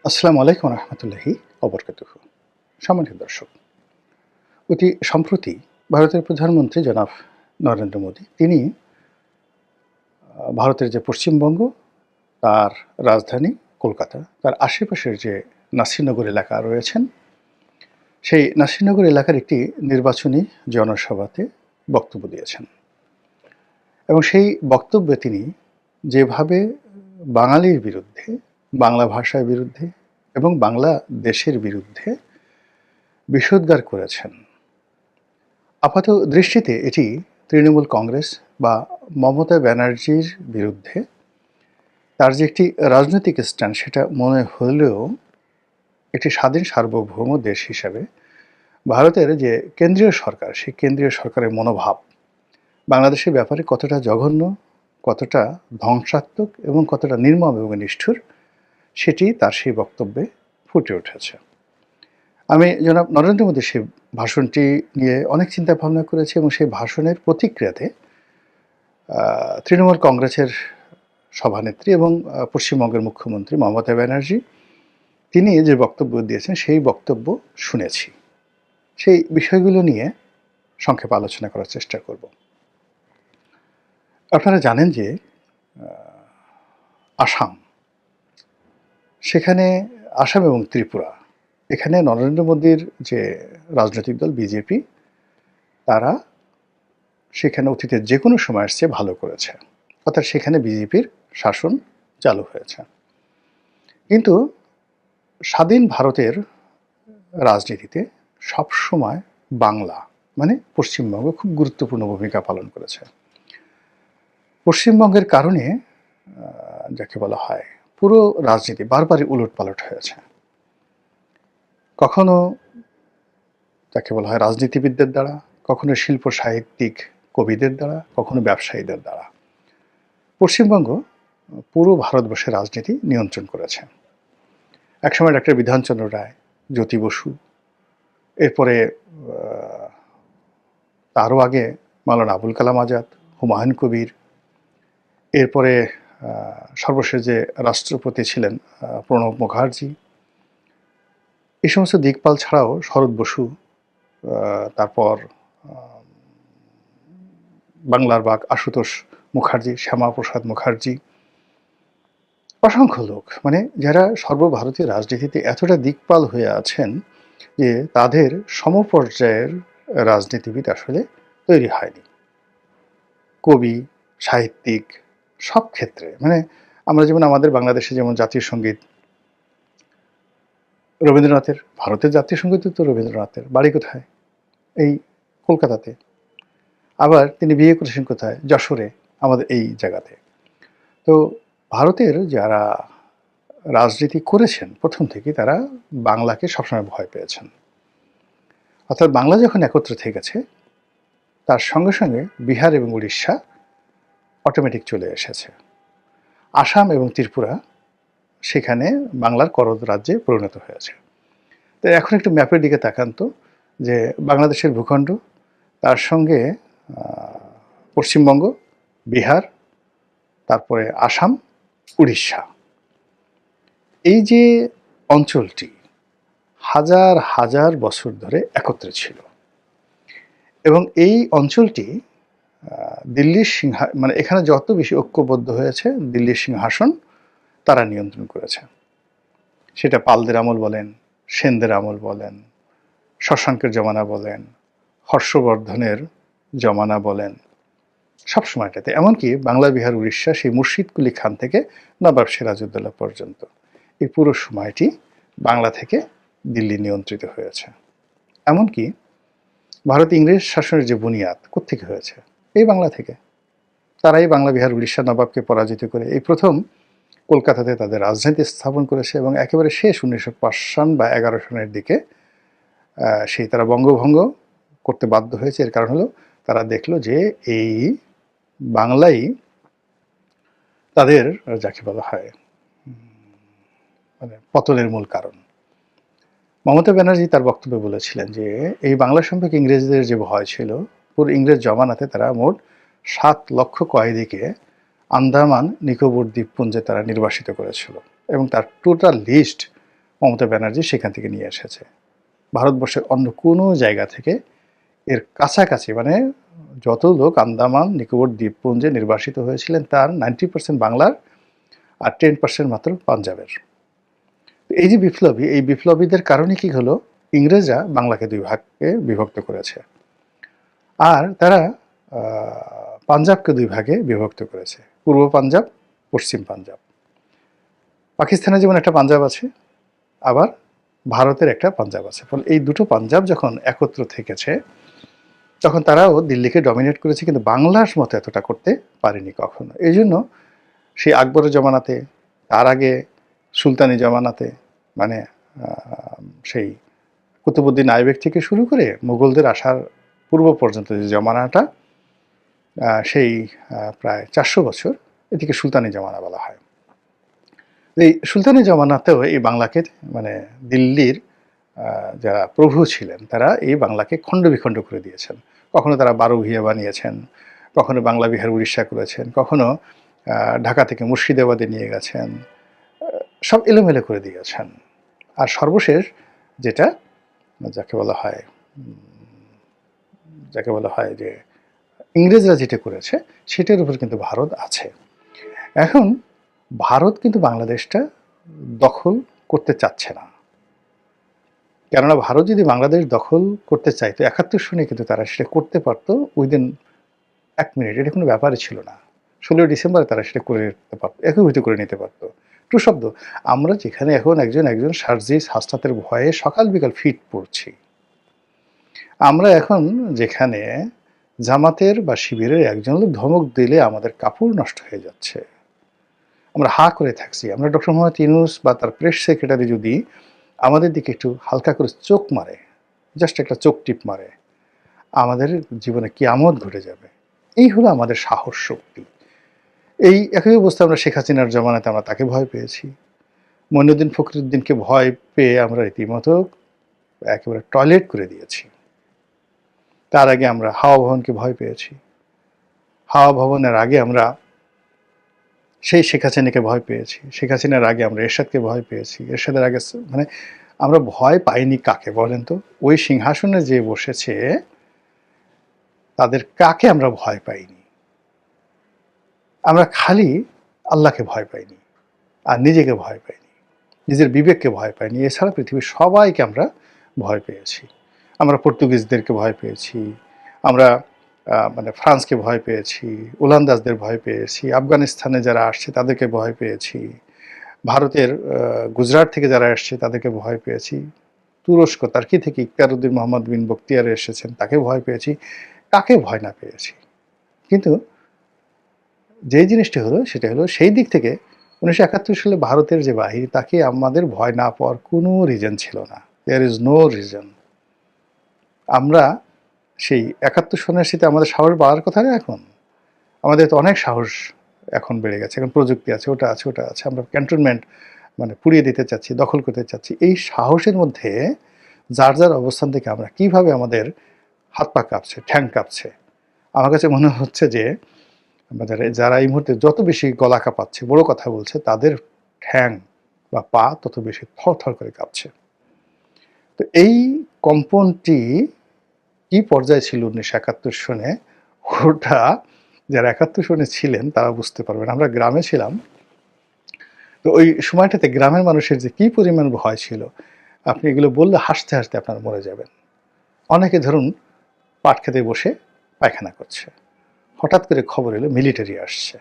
আসসালামু আলাইকুম রহমতুল্লাহি অবরকাতুহ। সম্মানিত দর্শক, অতি সম্প্রতি ভারতের প্রধানমন্ত্রী জনাব নরেন্দ্র মোদী তিনি ভারতের যে পশ্চিমবঙ্গ, তার রাজধানী কলকাতা, তার আশেপাশের যে নাসিরনগর এলাকা রয়েছেন, সেই নাসিরনগর এলাকার একটি নির্বাচনী জনসভাতে বক্তব্য দিয়েছেন। এবং সেই বক্তব্যে তিনি যেভাবে বাঙালির বিরুদ্ধে, বাংলা ভাষার বিরুদ্ধে এবং বাংলা দেশের বিরুদ্ধে বিষোদ্গার করেছেন, আপাত দৃষ্টিতে এটি তৃণমূল কংগ্রেস বা মমতা ব্যানার্জির বিরুদ্ধে তার যে একটি রাজনৈতিক স্ট্যান্ড সেটা মনে হলেও একটি স্বাধীন সার্বভৌম দেশ হিসাবে ভারতের যে কেন্দ্রীয় সরকার, সেই কেন্দ্রীয় সরকারের মনোভাব বাংলাদেশের ব্যাপারে কতটা জঘন্য, কতটা ধ্বংসাত্মক এবং কতটা নির্মম এবং নিষ্ঠুর, সেটি তার সেই বক্তব্যে ফুটে উঠেছে। আমি জনাব নরেন্দ্র মোদীর সেই ভাষণটি নিয়ে অনেক চিন্তা ভাবনা করেছি এবং সেই ভাষণের প্রতিক্রিয়াতে তৃণমূল কংগ্রেসের সভানেত্রী এবং পশ্চিমবঙ্গের মুখ্যমন্ত্রী মমতা ব্যানার্জি তিনি যে বক্তব্য দিয়েছেন সেই বক্তব্য শুনেছি। সেই বিষয়গুলো নিয়ে সংক্ষেপে আলোচনা করার চেষ্টা করব। আপনারা জানেন যে আসাম, সেখানে আসাম এবং ত্রিপুরা, এখানে নরেন্দ্র মোদীর যে রাজনৈতিক দল বিজেপি, তারা সেখানে অতীতের যে কোনো সময় আসছে ভালো করেছে, অর্থাৎ সেখানে বিজেপির শাসন চালু হয়েছে। কিন্তু স্বাধীন ভারতের রাজনীতিতে সবসময় বাংলা মানে পশ্চিমবঙ্গ খুব গুরুত্বপূর্ণ ভূমিকা পালন করেছে। পশ্চিমবঙ্গের কারণে যাকে বলা হয় পুরো রাজনীতি বারবারই উলটপালট হয়েছে। কখনো যাকে বলা হয় রাজনীতিবিদদের দ্বারা, কখনো শিল্প সাহিত্যিক কবিদের দ্বারা, কখনো ব্যবসায়ীদের দ্বারা পশ্চিমবঙ্গ পুরো ভারতবর্ষের রাজনীতি নিয়ন্ত্রণ করেছে। একসময় ডাক্তার বিধানচন্দ্র রায়, জ্যোতি বসু, এরপরে তারও আগে মাওলানা আবুল কালাম আজাদ, হুমায়ুন কবির, এরপরে সর্বশেষ যে রাষ্ট্রপতি ছিলেন প্রণব মুখার্জি, এই সমস্ত দিকপাল ছাড়াও শরৎ বসু, তারপর বাংলার বাঘ আশুতোষ মুখার্জি, শ্যামাপ্রসাদ মুখার্জি, অসংখ্য লোক মানে যারা সর্বভারতীয় রাজনীতিতে এতটা দিকপাল হয়ে আছেন যে তাদের সমপর্যায়ের রাজনীতিবিদ আসলে তৈরি হয়নি। কবি, সাহিত্যিক, সব ক্ষেত্রে মানে আমরা যেমন আমাদের বাংলাদেশে যেমন জাতীয় সঙ্গীত রবীন্দ্রনাথের, ভারতের জাতীয় সঙ্গীত তো রবীন্দ্রনাথের, বাড়ি কোথায়? এই কলকাতাতে। আবার তিনি বিয়ে করেছেন কোথায়? যশোরে, আমাদের এই জায়গাতে। তো ভারতের যারা রাজনীতি করেছেন প্রথম থেকেই তারা বাংলাকে সবসময় ভয় পেয়েছেন। অর্থাৎ বাংলা যখন একত্র থেকে গেছে তার সঙ্গে সঙ্গে বিহার এবং উড়িষ্যা অটোমেটিক চলে এসেছে। আসাম এবং ত্রিপুরা সেখানে বাংলার করদ রাজ্যে পরিণত হয়েছে। তো এখন একটু ম্যাপের দিকে তাকান তো, যে বাংলাদেশের ভূখণ্ড, তার সঙ্গে পশ্চিমবঙ্গ, বিহার, তারপরে আসাম, উড়িষ্যা, এই যে অঞ্চলটি হাজার হাজার বছর ধরে একত্রে ছিল এবং এই অঞ্চলটি দিল্লির মানে এখানে যত বেশি ঐক্যবদ্ধ হয়েছে দিল্লির সিংহাসন তারা নিয়ন্ত্রণ করেছে। সেটা পালদের আমল বলেন, সেনদের আমল বলেন, শশাঙ্কের জমানা বলেন, হর্ষবর্ধনের জমানা বলেন, সব সময়টাতে এমনকি বাংলা, বিহার, উড়িষ্যা সেই মুর্শিদ কুলি খান থেকে নবাব সিরাজউদ্দৌলা পর্যন্ত এই পুরো সময়টি বাংলা থেকে দিল্লি নিয়ন্ত্রিত হয়েছে। এমনকি ভারতে ইংরেজ শাসনের যে বুনিয়াদ কোত্থেকে হয়েছে? এই বাংলা থেকে। তারাই বাংলা, বিহার, উড়িষ্যা নবাবকে পরাজিত করে এই প্রথম কলকাতাতে তাদের রাজধানী স্থাপন করেছে এবং একেবারে শেষ 1905 সন বা 11 সনের দিকে সেই তারা বঙ্গভঙ্গ করতে বাধ্য হয়েছে। এর কারণ হলো তারা দেখলো যে এই বাংলাই তাদের যাকে বলা হয় মানে পতনের মূল কারণ। মমতা ব্যানার্জি তার বক্তব্যে বলেছিলেন যে এই বাংলা সম্পর্কে ইংরেজদের যে ভয় ছিল, পুরো ইংরেজ জমানাতে তারা মোট 7 লক্ষ কয়েদিকে আন্দামান নিকোবর দ্বীপপুঞ্জে তারা নির্বাসিত করেছিল এবং তার টোটাল লিস্ট মমতা ব্যানার্জি সেখান থেকে নিয়ে এসেছে। ভারতবর্ষের অন্য কোনো জায়গা থেকে এর কাছাকাছি মানে যত লোক আন্দামান নিকোবর দ্বীপপুঞ্জে নির্বাসিত হয়েছিলেন তার 90% বাংলার আর 10% মাত্র পাঞ্জাবের। এই যে বিপ্লবী, এই বিপ্লবীদের কারণে কি হলো, ইংরেজরা বাংলাকে দুই ভাগে বিভক্ত করেছে আর তারা পাঞ্জাবকে দুই ভাগে বিভক্ত করেছে, পূর্ব পাঞ্জাব, পশ্চিম পাঞ্জাব। পাকিস্তানে যেমন একটা পাঞ্জাব আছে, আবার ভারতের একটা পাঞ্জাব আছে। ফলে এই দুটো পাঞ্জাব যখন একত্র থেকেছে তখন তারাও দিল্লিকে ডমিনেট করেছে, কিন্তু বাংলার মতো এতটা করতে পারেনি কখনো। এই জন্য সেই আকবরের জমানাতে, তার আগে সুলতানি জমানাতে, মানে সেই কুতুবুদ্দিন আইবেক থেকে শুরু করে মুঘলদের আসার পূর্ব পর্যন্ত যে জমানাটা, সেই প্রায় 400 বছর, এদিকে সুলতানি জমানা বলা হয়। এই সুলতানি জমানাতেও এই বাংলাকে মানে দিল্লির যারা প্রভু ছিলেন তারা এই বাংলাকে খণ্ড বিখণ্ড করে দিয়েছেন। কখনো তারা 12 ভূঁইয়া বানিয়েছেন, কখনো বাংলা বিহার উড়িষ্যা করেছেন, কখনো ঢাকা থেকে মুর্শিদাবাদে নিয়ে গেছেন, সব এলোমেলো করে দিয়েছেন। আর সর্বশেষ যেটা যাকে বলা হয় যে ইংরেজরা যেটা করেছে সেটার উপর কিন্তু ভারত আছে। এখন ভারত কিন্তু বাংলাদেশটা দখল করতে চাচ্ছে না, কেননা ভারত যদি বাংলাদেশ দখল করতে চাইতো 71 সনে কিন্তু তারা সেটা করতে পারতো উইদিন 1 মিনিট। এটা কোনো ব্যাপারই ছিল না। 16 ডিসেম্বরে তারা সেটা করে নিতে পারতো, একীভূত করে নিতে পারতো। টু শব্দ, আমরা যেখানে এখন একজন সার্জিস হাসনাতের ভয়ে সকাল বিকাল ফিট পড়ছি, আমরা এখন যেখানে জামাতের বা শিবিরের একজন লোক ধমক দিলে আমাদের কাপড় নষ্ট হয়ে যাচ্ছে, আমরা হা করে থাকছি, আমরা ডক্টর মোহাম্মদ ইউনূস বা তার প্রেস সেক্রেটারি যদি আমাদের দিকে একটু হালকা করে চোখ মারে, জাস্ট একটা চোখ টিপ মারে, আমাদের জীবনে কিয়ামত ঘটে যাবে। এই হলো আমাদের সাহস শক্তি। এই একই অবস্থা আমরা শেখ হাসিনার জমানাতে আমরা তাকে ভয় পেয়েছি, মঈনুদ্দিন ফখরুদ্দিনকে ভয় পেয়ে আমরা রীতিমতো একেবারে টয়লেট করে দিয়েছি। তার আগে আমরা হাওয়া ভবনকে ভয় পেয়েছি, হাওয়া ভবনের আগে আমরা সেই শেখ হাসিনাকে ভয় পেয়েছি, শেখ হাসিনার আগে আমরা এরশাদকে ভয় পেয়েছি, এরশাদের আগে মানে আমরা ভয় পাইনি কাকে বলেন তো? ওই সিংহাসনে যে বসেছে তাদের কাকে আমরা ভয় পাইনি? আমরা খালি আল্লাহকে ভয় পাইনি আর নিজেকে ভয় পাইনি, নিজের বিবেককে ভয় পাইনি। এছাড়া পৃথিবীর সবাইকে আমরা ভয় পেয়েছি। আমরা পর্তুগিজদেরকে ভয় পেয়েছি, আমরা মানে ফ্রান্সকে ভয় পেয়েছি, ওলন্দাজদের ভয় পেয়েছি, আফগানিস্তানে যারা আসছে তাদেরকে ভয় পেয়েছি, ভারতের গুজরাট থেকে যারা আসছে তাদেরকে ভয় পেয়েছি, তুরস্ক তার্কি থেকে ইকতারউদ্দিন মোহাম্মদ বিন বখতিয়ার এসেছেন তাকে ভয় পেয়েছি, কাকে ভয় না পেয়েছি। কিন্তু যেই জিনিসটি হলো সেটা হলো সেই দিক থেকে 1971 সালে ভারতের যে বাহিনী তাকে আমাদের ভয় না পাওয়ার কোনো রিজন ছিল না। There is no reason. আমরা সেই 71 সনের শীতে আমাদের সাহস বাড়ার কথা না, এখন আমাদের তো অনেক সাহস এখন বেড়ে গেছে, এখন প্রযুক্তি আছে, ওটা আছে, ওটা আছে, আমরা ক্যান্টনমেন্ট মানে পুড়িয়ে দিতে চাচ্ছি, দখল করতে চাচ্ছি। এই সাহসের মধ্যে যার যার অবস্থান থেকে আমরা কিভাবে আমাদের হাত পা কাঁপছে, ঠ্যাং কাঁপছে। আমার কাছে মনে হচ্ছে যে যারা এই মুহূর্তে যত বেশি গলা কাঁপাচ্ছে, বড় কথা বলছে, তাদের ঠ্যাং বা পা তত বেশি থরথর করে কাঁপছে। তো এই কম্পনটি কি পর্যায়ে ছিল 1971 সনে, ওটা যারা 71 সনে ছিলেন তারা বুঝতে পারবেন। আমরা গ্রামে ছিলাম, তো ওই সময়টাতে গ্রামের মানুষের যে কি পরিমাণ ভয় ছিল, আপনি এগুলো বললে হাসতে হাসতে আপনারা মরে যাবেন। অনেকে ধরুন পাট খেতে বসে পায়খানা করছে, হঠাৎ করে খবর এলো মিলিটারি আসছে।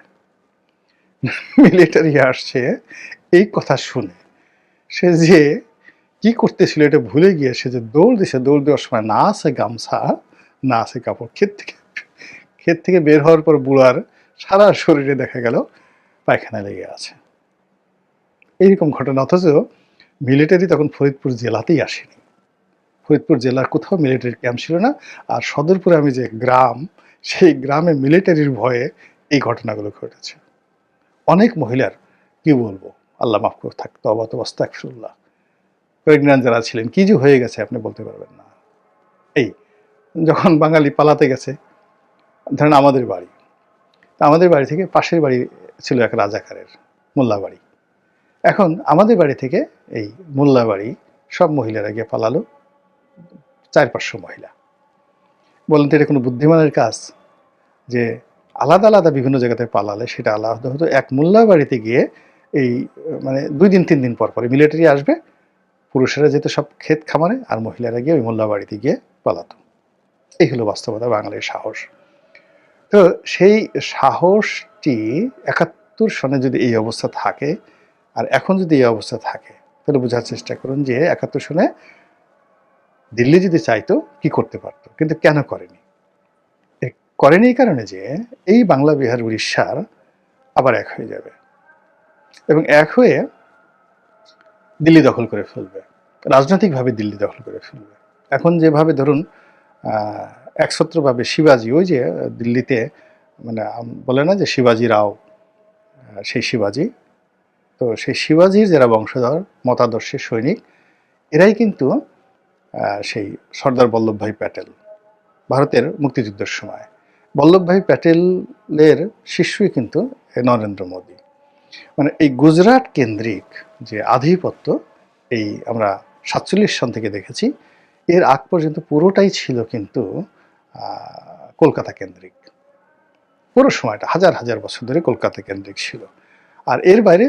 মিলিটারি আসছে এই কথা শুনে সে যে কি করতেছিল এটা ভুলে গিয়ে সে যে দৌড় দিছে, দৌড় দেওয়ার সময় না আছে গামছা, না আছে কাপড়, ক্ষেত থেকে বের হওয়ার পর বুড়ার সারা শরীরে দেখা গেল পায়খানা লেগে আছে। এইরকম ঘটনা। অথচ মিলিটারি তখন ফরিদপুর জেলাতেই আসেনি, ফরিদপুর জেলার কোথাও মিলিটারি ক্যাম্প ছিল না। আর সদরপুরে আমি যে গ্রাম, সেই গ্রামে মিলিটারির ভয়ে এই ঘটনাগুলো ঘটেছে। অনেক মহিলার কি বলবো, আল্লাহ মাফ করে থাকতো, অবাত আস্তাগফিরুল্লাহ, প্রেগন্যান্ট যারা ছিলেন, কি যে হয়ে গেছে আপনি বলতে পারবেন না। এই যখন বাঙালি পালাতে গেছে, ধরেন আমাদের বাড়ি থেকে পাশের বাড়ি ছিল এক রাজাকারের মোল্লা বাড়ি। এখন আমাদের বাড়ি থেকে এই মোল্লা বাড়ি সব মহিলারা গিয়ে পালালো, 400-500 মহিলা। বলেন তো এটা কোনো বুদ্ধিমানের কাজ? যে আলাদা আলাদা বিভিন্ন জায়গাতে পালালে সেটা আলাদা হতো, এক মোল্লা বাড়িতে গিয়ে এই মানে 2 দিন 3 দিন পর পরে মিলিটারি আসবে, পুরুষেরা যেত সব ক্ষেত খামারে, আর মহিলারা গিয়ে ওই মোল্লা বাড়িতে গিয়ে পালাতো। এই হলো বাস্তবতা, বাঙালির সাহস। তো সেই সাহসটি 71 সনে যদি এই অবস্থা থাকে, আর এখন যদি এই অবস্থা থাকে, তাহলে বোঝার চেষ্টা করুন যে 71 সনে দিল্লি যদি চাইতো কি করতে পারতো, কিন্তু কেন করেনি? করেনি এই কারণে যে এই বাংলা, বিহার, উড়িষ্যার আবার এক হয়ে যাবে এবং এক হয়ে দিল্লি দখল করে ফেলবে, রাজনৈতিকভাবে দিল্লি দখল করে ফেলবে। এখন যেভাবে ধরুন একছত্রভাবে শিবাজি, ওই যে দিল্লিতে মানে বলে না যে শিবাজি রাও, সেই শিবাজি, তো সেই শিবাজির যারা বংশধর মতাদর্শের সৈনিক, এরাই কিন্তু সেই সর্দার বল্লভভাই প্যাটেল, ভারতের মুক্তিযুদ্ধের সময় বল্লভভাই প্যাটেলের শিষ্যই কিন্তু নরেন্দ্র মোদী। মানে এই গুজরাট কেন্দ্রিক যে আধিপত্য, এই আমরা 47 সন থেকে দেখেছি, এর আগ পর্যন্ত পুরোটাই ছিল কিন্তু কলকাতা কেন্দ্রিক। পুরো সময়টা হাজার হাজার বছর ধরে কলকাতা কেন্দ্রিক ছিল। আর এর বাইরে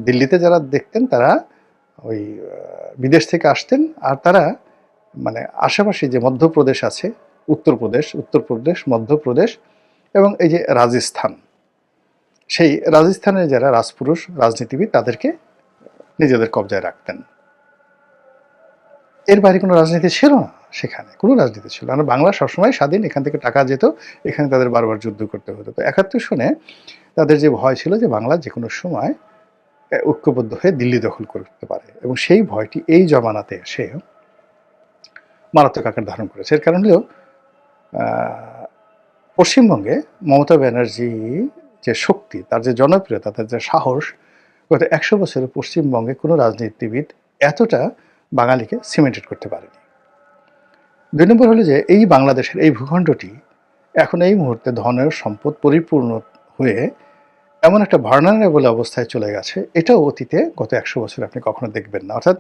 দিল্লিতে যারা দেখতেন তারা ওই বিদেশ থেকে আসতেন, আর তারা মানে আশেপাশে যে মধ্যপ্রদেশ আছে, উত্তরপ্রদেশ, মধ্যপ্রদেশ এবং এই যে রাজস্থান, সেই রাজস্থানের যারা রাজপুরুষ রাজনীতিবিদ তাদেরকে নিজেদের কবজায় রাখতেন। এর বাইরে কোনো রাজনীতি ছিল না, সেখানে কোনো রাজনীতি ছিল না। বাংলা সবসময় স্বাধীন, এখান থেকে টাকা যেত, এখানে তাদের বারবার যুদ্ধ করতে হতো। তো 71 সনে তাদের যে ভয় ছিল যে বাংলা যে কোনো সময় ঐক্যবদ্ধ হয়ে দিল্লি দখল করতে পারে, এবং সেই ভয়টি এই জমানাতে এসে মারাত্মক আকার ধারণ করেছে। এর কারণ হলো পশ্চিমবঙ্গে মমতা ব্যানার্জি যে শক্তি, তার যে জনপ্রিয়তা, তার যে সাহস, গত 100 বছরে পশ্চিমবঙ্গে কোনো রাজনীতিবিদ এতটা বাঙালিকে সিমেন্টেড করতে পারেনি। 2 নম্বর হলো যে এই বাংলাদেশের এই ভূখণ্ডটি এখন এই মুহূর্তে ধনের সম্পদ পরিপূর্ণ হয়ে এমন একটা ভার্নারেবল অবস্থায় চলে গেছে, এটাও অতীতে গত 100 বছরে আপনি কখনো দেখবেন না। অর্থাৎ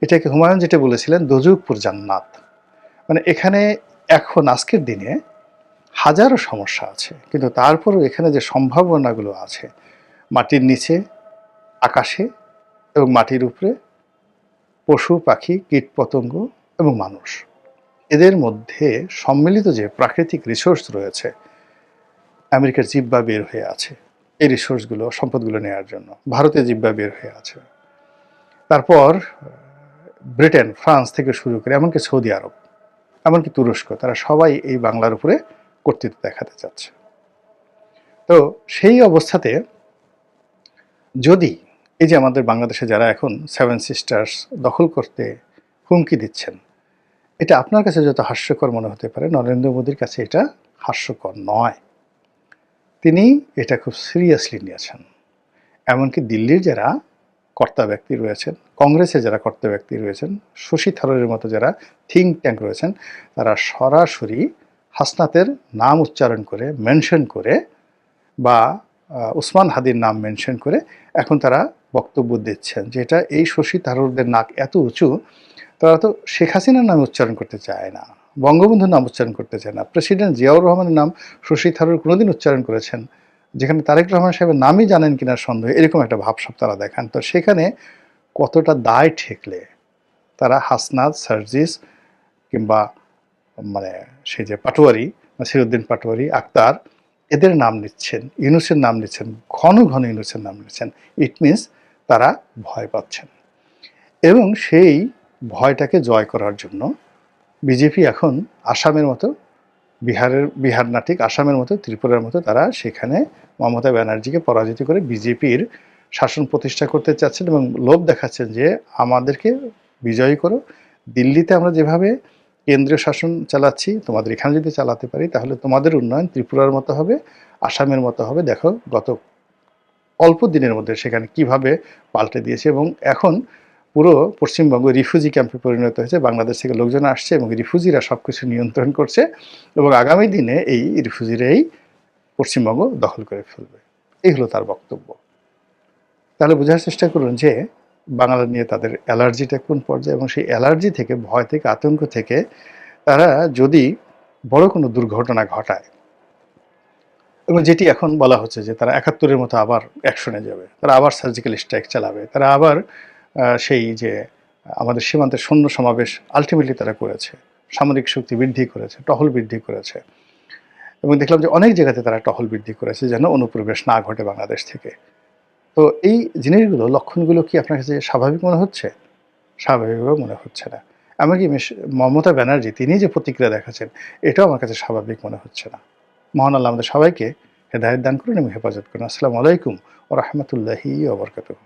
এটাকে হুমায়ুন যেটা বলেছিলেন দোজখপুর জান্নাত, মানে এখানে এখন আজকের দিনে হাজারো সমস্যা আছে, কিন্তু তারপরও এখানে যে সম্ভাবনাগুলো আছে মাটির নিচে, আকাশে এবং মাটির উপরে, পশু পাখি, কীট পতঙ্গ এবং মানুষ, এদের মধ্যে সম্মিলিত যে প্রাকৃতিক রিসোর্স রয়েছে, আমেরিকার জিহ্বা বের হয়ে আছে এই রিসোর্সগুলো, সম্পদগুলো নেওয়ার জন্য। ভারতের জিহ্বা বের হয়ে আছে, তারপর ব্রিটেন, ফ্রান্স থেকে শুরু করে এমনকি সৌদি আরব, এমনকি তুরস্ক, তারা সবাই এই বাংলার উপরে কর্তৃত্ব দেখাতে চাচ্ছে। তো সেই অবস্থাতে যদি এই যে আমাদের বাংলাদেশে যারা এখন 7 সিস্টার্স দখল করতে হুমকি দিচ্ছেন, এটা আপনার কাছে যত হাস্যকর মনে হতে পারে, নরেন্দ্র মোদীর কাছে এটা হাস্যকর নয়। তিনি এটা খুব সিরিয়াসলি নিয়েছেন। এমনকি দিল্লির যারা কর্তা ব্যক্তি রয়েছেন, কংগ্রেসের যারা কর্তা ব্যক্তি রয়েছেন, শশী থারুরের মতো যারা থিঙ্ক ট্যাঙ্ক রয়েছেন, তারা সরাসরি হাসনাতের নাম উচ্চারণ করে, মেনশন করে, বা উসমান হাদির নাম মেনশন করে এখন তারা বক্তব্য দিচ্ছেন যে এটা এই শশী থারুরদের নাক এত উঁচু, তারা তো শেখ হাসিনার নাম উচ্চারণ করতে চায় না, বঙ্গবন্ধুর নাম উচ্চারণ করতে চায় না, প্রেসিডেন্ট জিয়াউর রহমানের নাম শশী থারুর কোনোদিন উচ্চারণ করেছেন, যেখানে তারেক রহমান সাহেবের নামই জানেন কিনা সন্দেহ, এরকম একটা ভাবসাব তারা দেখান। তো সেখানে কতটা দায় ঠেকলে তারা হাসনাত, সার্জিস কিংবা মানে সেই যে পাটোয়ারি, নাসিরউদ্দিন পাটোয়ারি, আক্তার, এদের নাম নিচ্ছেন, ইউনূসের নাম নিচ্ছেন, ঘন ঘন ইউনূসের নাম নিচ্ছেন, ইট মিনস তারা ভয় পাচ্ছেন। এবং সেই ভয়টাকে জয় করার জন্য বিজেপি এখন আসামের মতো, বিহার না ঠিক আসামের মতো, ত্রিপুরার মতো তারা সেখানে মমতা ব্যানার্জিকে পরাজিত করে বিজেপির শাসন প্রতিষ্ঠা করতে চাচ্ছেন এবং লোভ দেখাচ্ছেন যে আমাদেরকে বিজয়ী করো, দিল্লিতে আমরা যেভাবে কেন্দ্রীয় শাসন চালাচ্ছি তোমাদের এখানে যদি চালাতে পারি তাহলে তোমাদের উন্নয়ন ত্রিপুরার মতো হবে, আসামের মতো হবে। দেখো গত অল্প দিনের মধ্যে সেখানে কিভাবে পাল্টে দিয়েছে, এবং এখন পুরো পশ্চিমবঙ্গ রিফিউজি ক্যাম্পে পরিণত হয়েছে। বাংলাদেশ থেকে লোকজন আসছে এবং রিফিউজিরা সব কিছু নিয়ন্ত্রণ করছে, এবং আগামী দিনে এই রিফিউজিরাই পশ্চিমবঙ্গ দখল করে ফেলবে। এই হলো তার বক্তব্য। তাহলে বোঝার চেষ্টা করুন যে বাংলা নিয়ে তাদের অ্যালার্জিটা কোন পর্যায়ে, এবং সেই অ্যালার্জি থেকে, ভয় থেকে, আতঙ্ক থেকে তারা যদি বড় কোনো দুর্ঘটনা ঘটায়, এবং যেটি এখন বলা হচ্ছে যে তারা ৭১-এর মতো আবার অ্যাকশনে যাবে, তারা আবার সার্জিক্যাল স্ট্রাইক চালাবে, তারা আবার সেই যে আমাদের সীমান্তে সৈন্য সমাবেশ আলটিমেটলি তারা করেছে, সামরিক শক্তি বৃদ্ধি করেছে, টহল বৃদ্ধি করেছে, এবং দেখলাম যে অনেক জায়গাতে তারা টহল বৃদ্ধি করেছে যেন অনুপ্রবেশ না ঘটে বাংলাদেশ থেকে। তো এই জিনিসগুলো, লক্ষণগুলো কি আপনার কাছে স্বাভাবিক মনে হচ্ছে? স্বাভাবিকভাবে মনে হচ্ছে না। এমনকি মমতা ব্যানার্জি তিনি যে প্রতিক্রিয়া দেখাচ্ছেন, এটাও আমার কাছে স্বাভাবিক মনে হচ্ছে না। মহান আল্লাহ আমাদের সবাইকে হেদায়েত দান করুন এবং হেফাজত করুন। আসসালামু আলাইকুম ওয়া রাহমাতুল্লাহি ওয়া বারাকাতুহু।